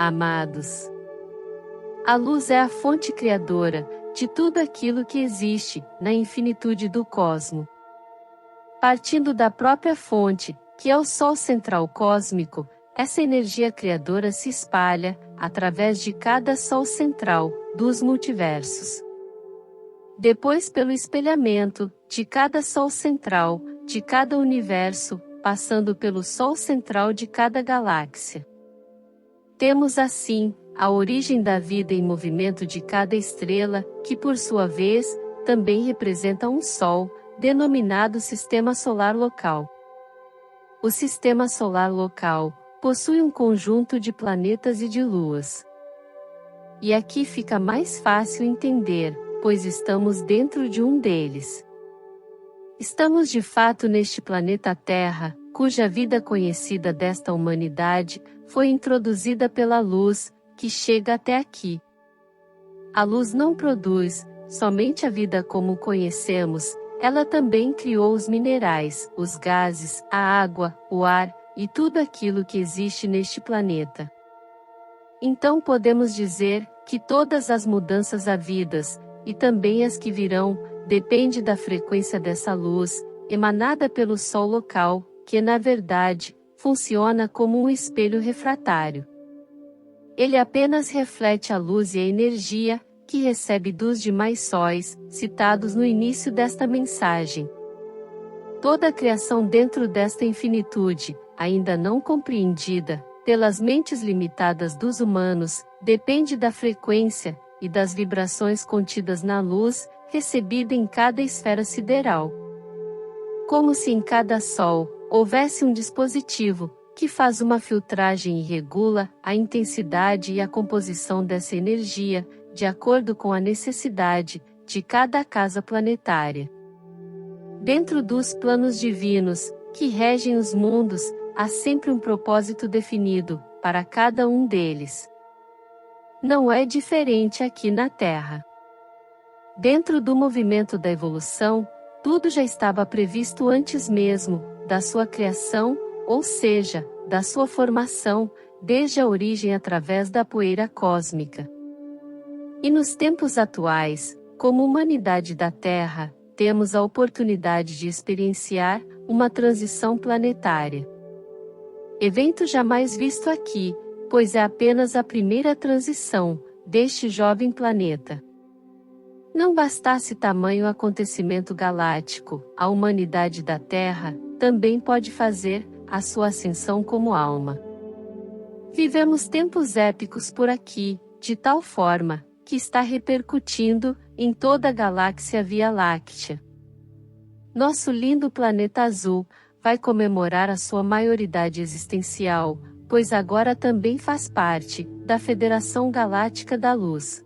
Amados, a luz é a fonte criadora de tudo aquilo que existe na infinitude do cosmo. Partindo da própria fonte, que é o Sol central cósmico, essa energia criadora se espalha, através de cada Sol central, dos multiversos. Depois pelo espelhamento, de cada Sol central, de cada universo, passando pelo Sol central de cada galáxia. Temos assim, a origem da vida em movimento de cada estrela, que por sua vez, também representa um Sol, denominado Sistema Solar Local. O Sistema Solar Local possui um conjunto de planetas e de luas. E aqui fica mais fácil entender, pois estamos dentro de um deles. Estamos de fato neste planeta Terra, cuja vida conhecida desta humanidade foi introduzida pela luz, que chega até aqui. A luz não produz somente a vida como conhecemos, ela também criou os minerais, os gases, a água, o ar, e tudo aquilo que existe neste planeta. Então podemos dizer que todas as mudanças havidas, e também as que virão, depende da frequência dessa luz, emanada pelo Sol local, que na verdade, funciona como um espelho refratário. Ele apenas reflete a luz e a energia, que recebe dos demais sóis, citados no início desta mensagem. Toda a criação dentro desta infinitude, ainda não compreendida, pelas mentes limitadas dos humanos, depende da frequência, e das vibrações contidas na luz, recebida em cada esfera sideral. Como se em cada Sol, houvesse um dispositivo, que faz uma filtragem e regula a intensidade e a composição dessa energia, de acordo com a necessidade de cada casa planetária. Dentro dos planos divinos, que regem os mundos, há sempre um propósito definido, para cada um deles. Não é diferente aqui na Terra. Dentro do movimento da evolução, tudo já estava previsto antes mesmo da sua criação, ou seja, da sua formação, desde a origem através da poeira cósmica. E nos tempos atuais, como humanidade da Terra, temos a oportunidade de experienciar uma transição planetária. Evento jamais visto aqui, pois é apenas a primeira transição deste jovem planeta. Não bastasse tamanho acontecimento galáctico, a humanidade da Terra também pode fazer a sua ascensão como alma. Vivemos tempos épicos por aqui, de tal forma que está repercutindo em toda a galáxia Via Láctea. Nosso lindo planeta azul vai comemorar a sua maioridade existencial, pois agora também faz parte da Federação Galáctica da Luz.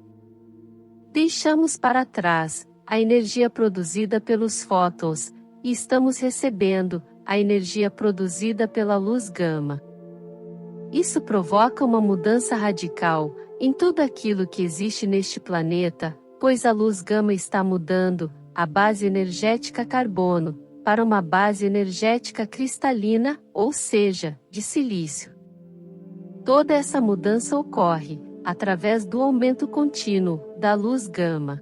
Deixamos para trás a energia produzida pelos fótons, e estamos recebendo a energia produzida pela luz gama. Isso provoca uma mudança radical em tudo aquilo que existe neste planeta, pois a luz gama está mudando a base energética carbono para uma base energética cristalina, ou seja, de silício. Toda essa mudança ocorre através do aumento contínuo da luz gama.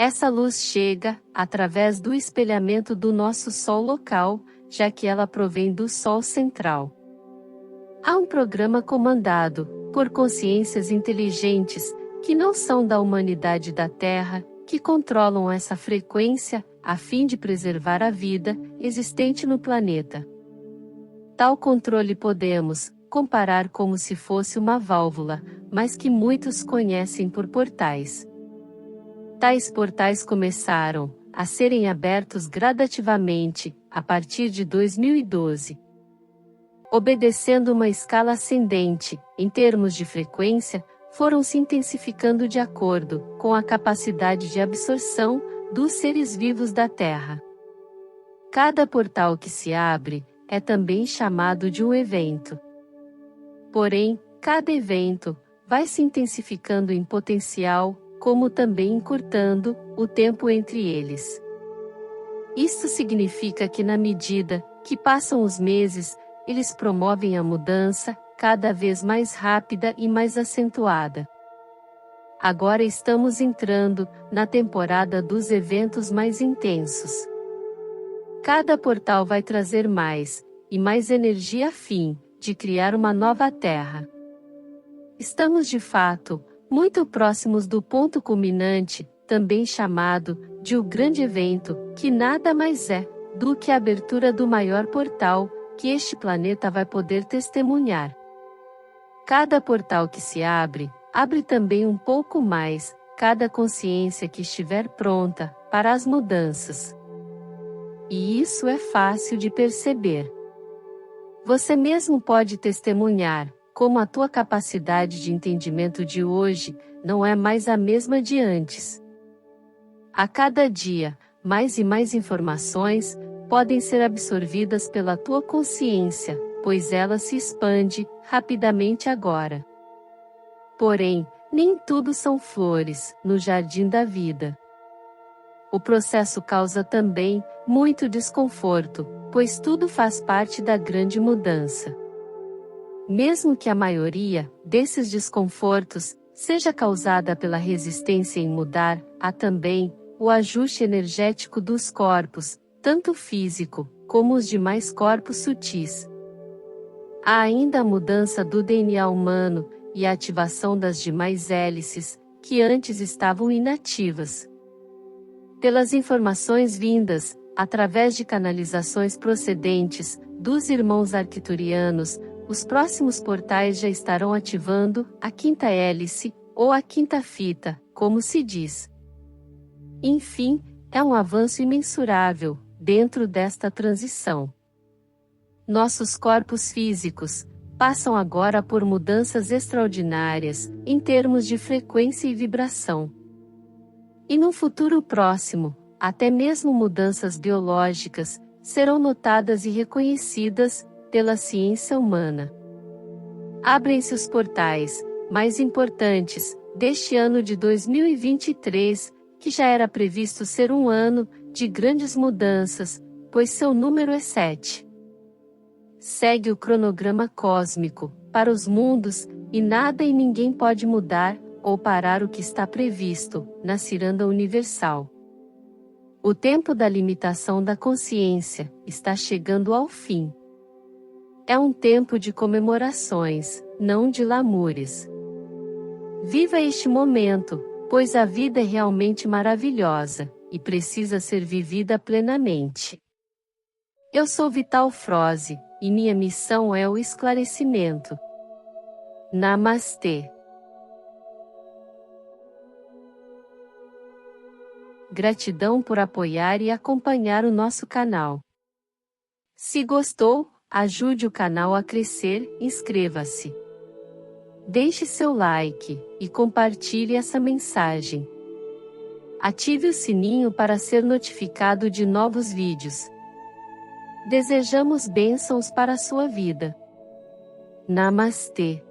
Essa luz chega através do espelhamento do nosso Sol local, já que ela provém do Sol central. Há um programa comandado por consciências inteligentes, que não são da humanidade da Terra, que controlam essa frequência, a fim de preservar a vida existente no planeta. Tal controle podemos comparar como se fosse uma válvula, mas que muitos conhecem por portais. Tais portais começaram a serem abertos gradativamente, a partir de 2012. Obedecendo uma escala ascendente, em termos de frequência, foram se intensificando de acordo com a capacidade de absorção dos seres vivos da Terra. Cada portal que se abre é também chamado de um evento. Porém, cada evento vai se intensificando em potencial, como também encurtando o tempo entre eles. Isto significa que na medida que passam os meses, eles promovem a mudança, cada vez mais rápida e mais acentuada. Agora estamos entrando na temporada dos eventos mais intensos. Cada portal vai trazer mais e mais energia a fim de criar uma nova Terra. Estamos de fato muito próximos do ponto culminante, também chamado de o grande evento, que nada mais é do que a abertura do maior portal que este planeta vai poder testemunhar. Cada portal que se abre, abre também um pouco mais cada consciência que estiver pronta para as mudanças. E isso é fácil de perceber. Você mesmo pode testemunhar como a tua capacidade de entendimento de hoje não é mais a mesma de antes. A cada dia, mais e mais informações podem ser absorvidas pela tua consciência, pois ela se expande rapidamente agora. Porém, nem tudo são flores no jardim da vida. O processo causa também muito desconforto, pois tudo faz parte da grande mudança. Mesmo que a maioria desses desconfortos seja causada pela resistência em mudar, há também o ajuste energético dos corpos, tanto físico como os demais corpos sutis. Há ainda a mudança do DNA humano e a ativação das demais hélices, que antes estavam inativas. Pelas informações vindas, através de canalizações procedentes dos irmãos arcturianos, os próximos portais já estarão ativando a quinta hélice, ou a quinta fita, como se diz. Enfim, é um avanço imensurável dentro desta transição. Nossos corpos físicos passam agora por mudanças extraordinárias em termos de frequência e vibração. E no futuro próximo, até mesmo mudanças biológicas serão notadas e reconhecidas pela ciência humana. Abrem-se os portais mais importantes deste ano de 2023, que já era previsto ser um ano de grandes mudanças, pois seu número é 7. Segue o cronograma cósmico para os mundos, e nada e ninguém pode mudar ou parar o que está previsto na ciranda universal. O tempo da limitação da consciência está chegando ao fim. É um tempo de comemorações, não de lamúrias. Viva este momento, pois a vida é realmente maravilhosa e precisa ser vivida plenamente. Eu sou Vital Froze, e minha missão é o esclarecimento. Namastê. Gratidão por apoiar e acompanhar o nosso canal. Se gostou, ajude o canal a crescer, inscreva-se. Deixe seu like e compartilhe essa mensagem. Ative o sininho para ser notificado de novos vídeos. Desejamos bênçãos para a sua vida. Namastê.